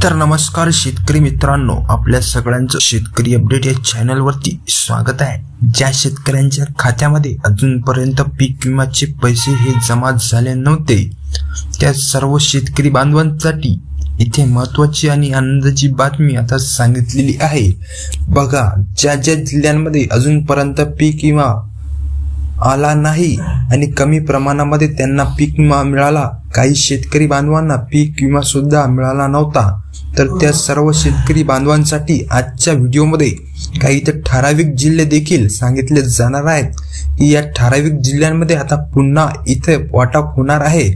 तर नमस्कार शेतकरी मित्रांनो, आपल्या सगळ्यांचं शेतकरी अपडेट या चॅनलवरती स्वागत आहे। ज्या शेतकऱ्यांच्या खात्यामध्ये अजूनपर्यंत पीक विम्याचे पैसे हे जमा झाले नव्हते त्या सर्व शेतकरी बांधवांसाठी इथे महत्त्वाची आणि आनंदाची बातमी आता सांगितलेली आहे। बघा, ज्या जिल्ह्यांमध्ये अजूनपर्यंत पीक विमा आला नाही आणि कमी प्रमाणामध्ये त्यांना पीक विमा मिळाला, काही शेतकरी बांधवांना पीक विमा सुद्धा मिळाला नव्हता, तर त्या सर्व शेतकरी बांधवांसाठी आजच्या व्हिडिओमध्ये काही ते ठराविक जिल्हे देखील सांगितले जाणार आहेत की या ठराविक जिल्ह्यांमध्ये आता पुन्हा इथे वाटप होणार आहे।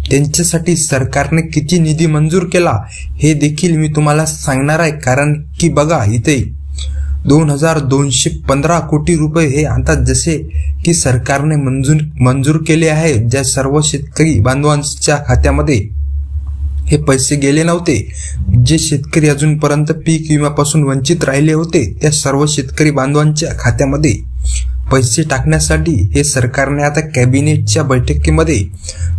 त्यांच्यासाठी सरकारने किती निधी मंजूर केला हे देखील मी तुम्हाला सांगणार आहे, कारण की बघा इथे 2215 कोटी रुपये हे आता जसे की सरकारने मंजूर केले आहे। ज्या सर्व शेतकरी बांधवांच्या खात्यामध्ये हे पैसे गेले नव्हते, जे शेतकरी अजूनपर्यंत पीक विम्यापासून वंचित राहिले होते त्या सर्व शेतकरी बांधवांच्या खात्यामध्ये पैसे टाकण्यासाठी हे सरकारने आता कॅबिनेटच्या बैठकीमध्ये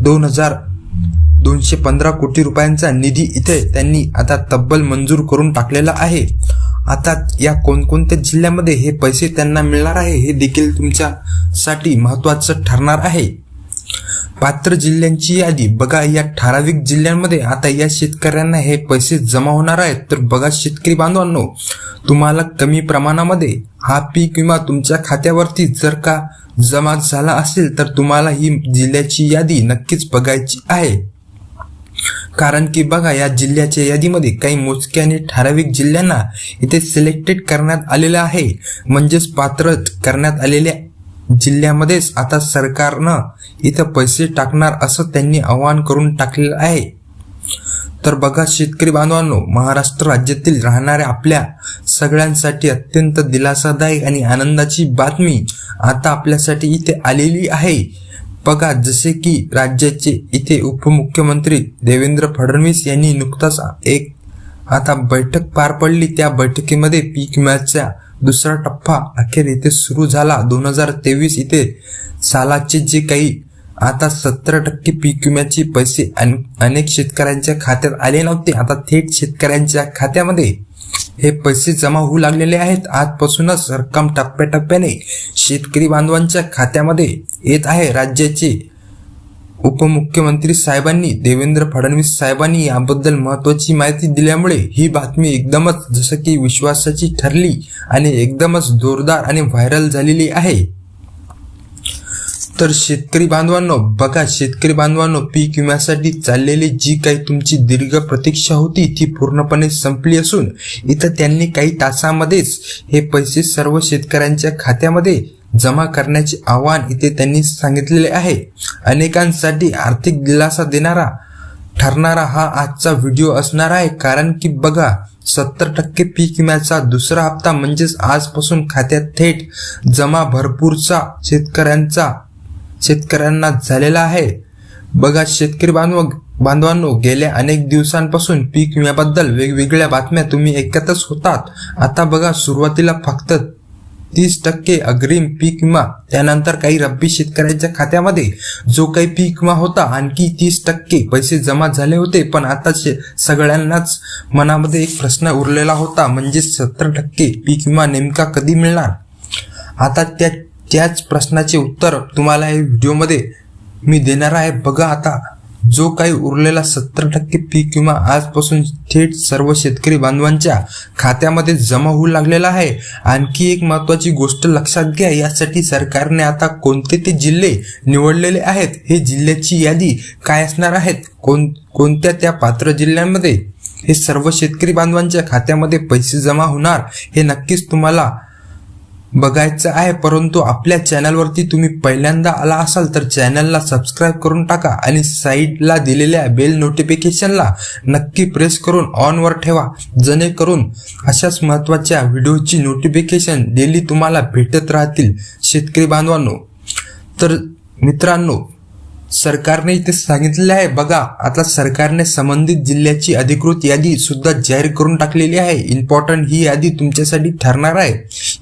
2215 कोटी रुपयांचा निधी इथे त्यांनी आता तब्बल मंजूर करून टाकलेला आहे। आता या कोणकोणत्या जिल्ह्यामध्ये हे पैसे त्यांना मिळणार आहे हे देखील तुमच्यासाठी महत्त्वाचं ठरणार आहे। पात्र जिल्ह्यांची यादी बघा, या ठराविक जिल्ह्यांमध्ये आता या शेतकऱ्यांना हे पैसे जमा होणार आहेत। तर बघा शेतकरी बांधवांनो, तुम्हाला कमी प्रमाणामध्ये हा पीक विमा तुमच्या खात्यावरती जर का जमा झाला असेल तर तुम्हाला ही जिल्ह्याची यादी नक्कीच बघायची आहे, कारण की बघा या जिल्ह्याच्या यादीमध्ये काही मोजके आणि ठराविक जिल्ह्यांना इथे सिलेक्टेड करण्यात आलेलं आहे, म्हणजेच पात्र करण्यात आलेल्या जिल्ह्यामध्येच आता सरकारनं इथं पैसे टाकणार असं त्यांनी आवाहन करून टाकलेलं आहे। तर बघा शेतकरी बांधवांनो, महाराष्ट्र राज्यातील राहणाऱ्या आपल्या सगळ्यांसाठी अत्यंत दिलासादायक आणि आनंदाची बातमी आता आपल्यासाठी इथे आलेली आहे। बघा, जसे की राज्याचे इथे उपमुख्यमंत्री देवेंद्र फडणवीस यांनी नुकताच एक आता बैठक पार पडली। त्या बैठकीमध्ये पीक विम्याचा दुसरा टप्पा अखेर इथे सुरू झाला। 2023 इथे सालाचे जे काही आता 17% पीक विम्याचे पैसे अनेक शेतकऱ्यांच्या खात्यात आले नव्हते, आता थेट शेतकऱ्यांच्या खात्यामध्ये हे पैसे जमा होऊ लागलेले आहेत। आजपासूनच रक्कम टप्प्याटप्प्याने शेतकरी बांधवांच्या खात्यामध्ये येत आहे। राज्याचे उपमुख्यमंत्री साहेबांनी देवेंद्र फडणवीस साहेबांनी याबद्दल महत्त्वाची माहिती दिल्यामुळे ही बातमी एकदमच जसं की विश्वासाची ठरली आणि एकदमच जोरदार आणि व्हायरल झालेली आहे। तर शेतकरी बांधवांनो बघा, शेतकरी बांधवांनो, पीक विम्यासाठी चाललेली जी काही तुमची दीर्घ प्रतीक्षा होती ती पूर्णपणे संपली असून इथं त्यांनी काही तासामध्येच हे पैसे सर्व शेतकऱ्यांच्या खात्यामध्ये जमा करण्याचे आवाहन इथे त्यांनी सांगितलेले आहे। अनेकांसाठी आर्थिक दिलासा देणारा ठरणारा हा आजचा व्हिडिओ असणार आहे, कारण की बघा 70% पीक विम्याचा दुसरा हप्ता म्हणजेच आजपासून खात्यात थेट जमा भरपूरचा शेतकऱ्यांना झालेला आहे। बघा शेतकरी बांधवांनो, गेल्या अनेक दिवसांपासून पीक विम्याबद्दल वेगवेगळ्या बातम्या तुम्ही ऐकतच होतात। आता बघा, सुरुवातीला फक्त 30% अग्रिम पीक विमा, त्यानंतर काही रब्बी शेतकऱ्यांच्या खात्यामध्ये जो काही पीक विमा होता आणखी 30% पैसे जमा झाले होते। पण आता सगळ्यांनाच मनामध्ये एक प्रश्न उरलेला होता, म्हणजे 70% पीक विमा नेमका कधी मिळणार। आता त्याच प्रश्नाचे उत्तर तुम्हाला या व्हिडिओमध्ये मी देणार आहे। बघा, आता जो काही उरलेला 70% पीक विमा आजपासून थेट सर्व शेतकरी बांधवांच्या खात्यामध्ये जमा होऊ लागलेला आहे। आणखी एक महत्त्वाची गोष्ट लक्षात घ्या, यासाठी सरकारने आता कोणते ते जिल्हे निवडलेले आहेत, हे जिल्ह्याची यादी काय असणार आहेत, कोणत्या त्या पात्र जिल्ह्यांमध्ये हे सर्व शेतकरी बांधवांच्या खात्यामध्ये पैसे जमा होणार हे नक्कीच तुम्हाला बघायचं आहे। परंतु आपल्या चॅनलवरती तुम्ही पहिल्यांदा आला असाल तर चॅनलला सबस्क्राईब करून टाका आणि साईडला दिलेल्या बेल नोटिफिकेशनला नक्की प्रेस करून ऑन वर ठेवा, जेणेकरून अशाच महत्त्वाच्या व्हिडिओची नोटिफिकेशन डेली तुम्हाला भेटत राहतील शेतकरी बांधवांनो। तर मित्रांनो, सरकारने इथे सांगितलेले आहे, बघा आता सरकारने संबंधित जिल्ह्याची अधिकृत यादी सुद्धा जाहीर करून टाकलेली आहे। इम्पॉर्टंट ही यादी तुमच्यासाठी ठरणार आहे।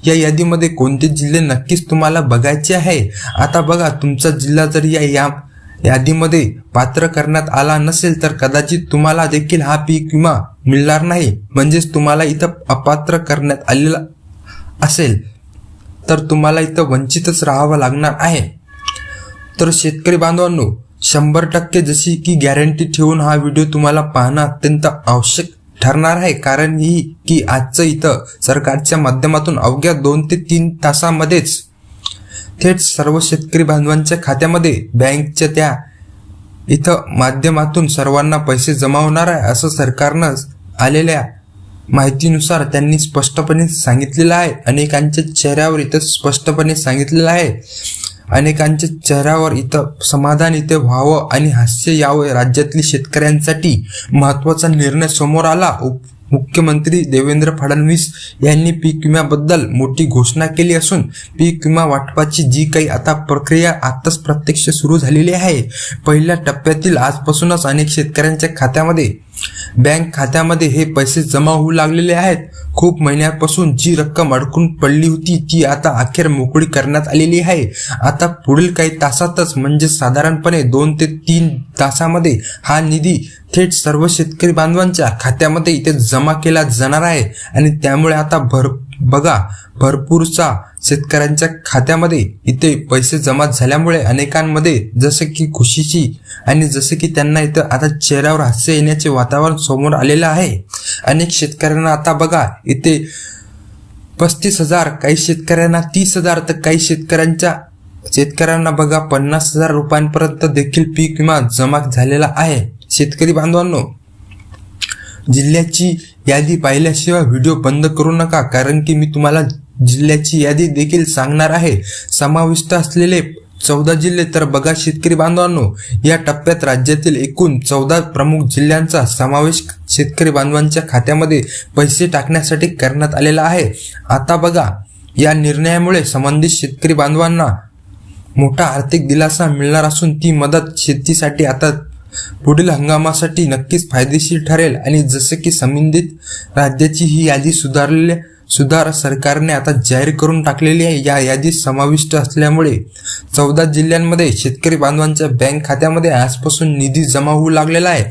या यादीमध्ये कोणते जिल्हे नक्कीच तुम्हाला बघायचे आहे। आता बघा, तुमचा जिल्हा जर यादीमध्ये पात्र करण्यात आला नसेल तर कदाचित तुम्हाला देखील हा पीक विमा मिळणार नाही. म्हणजेच तुम्हाला इथं अपात्र करण्यात आलेला असेल तर तुम्हाला इथं वंचितच राहावं लागणार आहे. तर शेतकरी बांधवांनो, 100% जशी की गॅरंटी ठेवून हा व्हिडिओ तुम्हाला पाहणं अत्यंत आवश्यक ठरणार आहे. कारण ही की आजचं इथं सरकारच्या माध्यमातून अवघ्या 2 ते 3 तासामध्येच थेट सर्व शेतकरी बांधवांच्या खात्यामध्ये बँकच्या त्या इथं माध्यमातून सर्वांना पैसे जमा होणार आहे असं सरकारनं आलेल्या माहितीनुसार त्यांनी स्पष्टपणे सांगितलेलं आहे. अनेकांच्या चेहऱ्यावर इथं स्पष्टपणे सांगितलेलं आहे. अनेकांच्या चेहऱ्यावर इथं समाधान इथे व्हावं आणि हास्य यावं. राज्यातील शेतकऱ्यांसाठी महत्त्वाचा निर्णय समोर आला. मुख्यमंत्री देवेंद्र फडणवीस यांनी पीक विम्याबद्दल मोठी घोषणा केली असून पीक विमा वाटपाची जी काही आता प्रक्रिया आताच प्रत्यक्ष सुरू झालेली आहे. पहिल्या टप्प्यातील आजपासूनच अनेक शेतकऱ्यांच्या खात्यामध्ये बँक खात्यामध्ये हे पैसे जमा होऊ लागलेले आहेत. खूप महिन्यांपासून जी रक्कम अडकून पडली होती ती आता अखेर मोकळी करण्यात आलेली आहे. आता पुढील काही तासातच म्हणजे साधारणपणे 2 ते 3 तासामध्ये हा निधी थेट सर्व शेतकरी बांधवांच्या खात्यामध्ये इथे जमा केला जाणार आहे. आणि त्यामुळे आता भरपूरचा शेतकऱ्यांच्या खात्यामध्ये इथे पैसे जमा झाल्यामुळे अनेकांमध्ये जसे की खुशीची आणि जसे की त्यांना इथं आता चेहऱ्यावर हास्य येण्याचे वातावरण समोर आलेलं आहे. अनेक शेतकऱ्यांना आता बघा इथे 35,000, काही शेतकऱ्यांना 30,000 तर काही शेतकऱ्यांना बघा 50,000 रुपयांपर्यंत देखील पीक विमा जमा झालेला आहे. शेतकरी बांधवांनो, जिल्ह्याची यादी पाहिल्याशिवाय व्हिडिओ बंद करू नका, कारण की मी तुम्हाला जिल्ह्याची यादी देखील सांगणार आहे. समाविष्ट असलेले 14 जिल्हे. तर बघा शेतकरी बांधवांनो, या टप्प्यात राज्यातील एकूण 14 प्रमुख जिल्ह्यांचा समावेश शेतकरी बांधवांच्या खात्यामध्ये पैसे टाकण्यासाठी करण्यात आलेला आहे. आता बघा, या निर्णयामुळे संबंधित शेतकरी बांधवांना मोठा आर्थिक दिलासा मिळणार असून ती मदत शेतीसाठी आता पुढील हंगामासाठी नक्कीच फायदेशीर ठरेल. आणि जसे की संबंधित राज्याची ही यादी सुधार सरकारने आता जाहीर करून टाकलेली आहे. या यादीत समाविष्ट असल्यामुळे 14 जिल्ह्यांमध्ये शेतकरी बांधवांच्या बँक खात्यामध्ये आजपासून निधी जमा होऊ लागलेला आहे.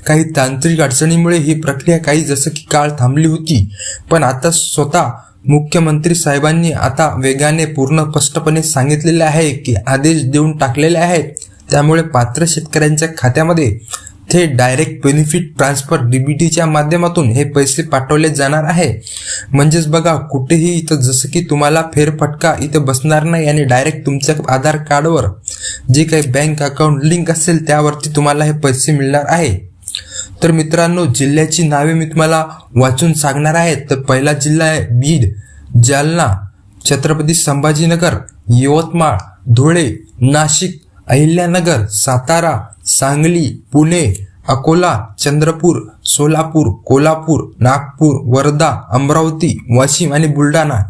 काही तांत्रिक अडचणीमुळे ही प्रक्रिया काही जसं की काळ थांबली होती, पण आता स्वतः मुख्यमंत्री साहेबांनी आता वेगाने पूर्ण स्पष्टपणे सांगितलेले आहे की आदेश देऊन टाकलेले आहेत. त्यामुळे पात्र शेतकऱ्यांच्या खात्यामध्ये थेट डायरेक्ट बेनिफिट ट्रान्सफर DBTच्या माध्यमातून हे पैसे पाठवले जाणार आहे. म्हणजेच बघा, कुठेही इथं जसं की तुम्हाला फेरफटका इथं बसणार नाही आणि डायरेक्ट तुमच्या आधार कार्डवर जे काही बँक अकाउंट लिंक असेल त्यावरती तुम्हाला हे पैसे मिळणार आहे. तर मित्रांनो, जिल्ह्याची नावे मी तुम्हाला वाचून सांगणार आहे. तर पहिला जिल्हा आहे बीड, जालना, छत्रपती संभाजीनगर, यवतमाळ, धुळे, नाशिक, अहिल्यानगर, सातारा, सांगली, पुणे, अकोला, चंद्रपूर, सोलापूर, कोल्हापूर, नागपूर, वर्धा, अमरावती, वाशिम आणि बुलढाणा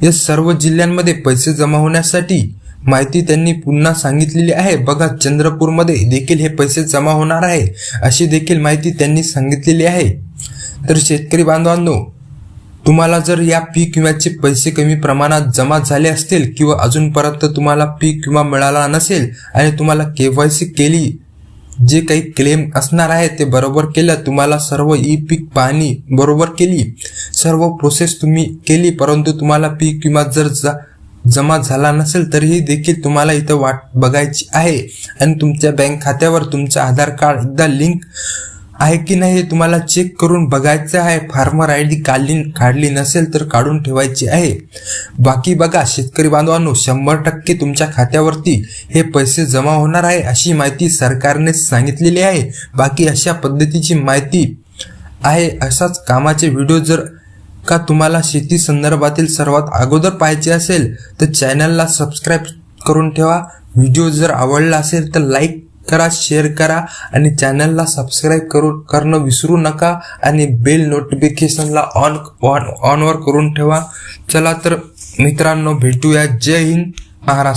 या सर्व जिल्ह्यांमध्ये पैसे जमा होण्यासाठी माहिती त्यांनी पुन्हा सांगितलेली आहे. बघा, चंद्रपूरमध्ये देखील हे पैसे जमा होणार आहे अशी देखील माहिती त्यांनी सांगितलेली आहे. तर शेतकरी बांधवांनो, तुम्हाला जर या पीक विम्याचे पैसे कमी प्रमाणात जमा झाले असतील किंवा अजूनपर्यंत तुम्हाला पीक विमा मिळाला नसेल आणि तुम्हाला KYC केली, जे काही क्लेम असणार आहे ते बरोबर केलं, तुम्हाला सर्व पीक पाहणी बरोबर केली, सर्व प्रोसेस तुम्ही केली, परंतु तुम्हाला पीक विमा जर जमा झाला नसेल तरीही देखील तुम्हाला इथं वाट बघायची आहे. आणि तुमच्या बँक खात्यावर तुमचं आधार कार्ड एकदा लिंक आहे की नाही हे तुम्हाला चेक करून बघायचं आहे. फार्मर ID काढली नसेल तर काढून ठेवायची आहे. बाकी बघा शेतकरी बांधवांनो, 100% तुमच्या खात्यावरती हे पैसे जमा होणार आहे अशी माहिती सरकारने सांगितलेली आहे. बाकी अशा पद्धतीची माहिती आहे, असाच कामाचे व्हिडिओ जर का तुम्हाला शेती संदर्भातील सर्वात अगोदर पाहायचे असेल तर चॅनलला सबस्क्राईब करून ठेवा. व्हिडिओ जर आवडला असेल तर लाईक करा, शेअर करा आणि चॅनलला सबस्क्राईब करणं विसरू नका आणि बेल नोटिफिकेशनला ऑनवर करून ठेवा. चला तर मित्रांनो, भेटूया. जय हिंद, महाराष्ट्र.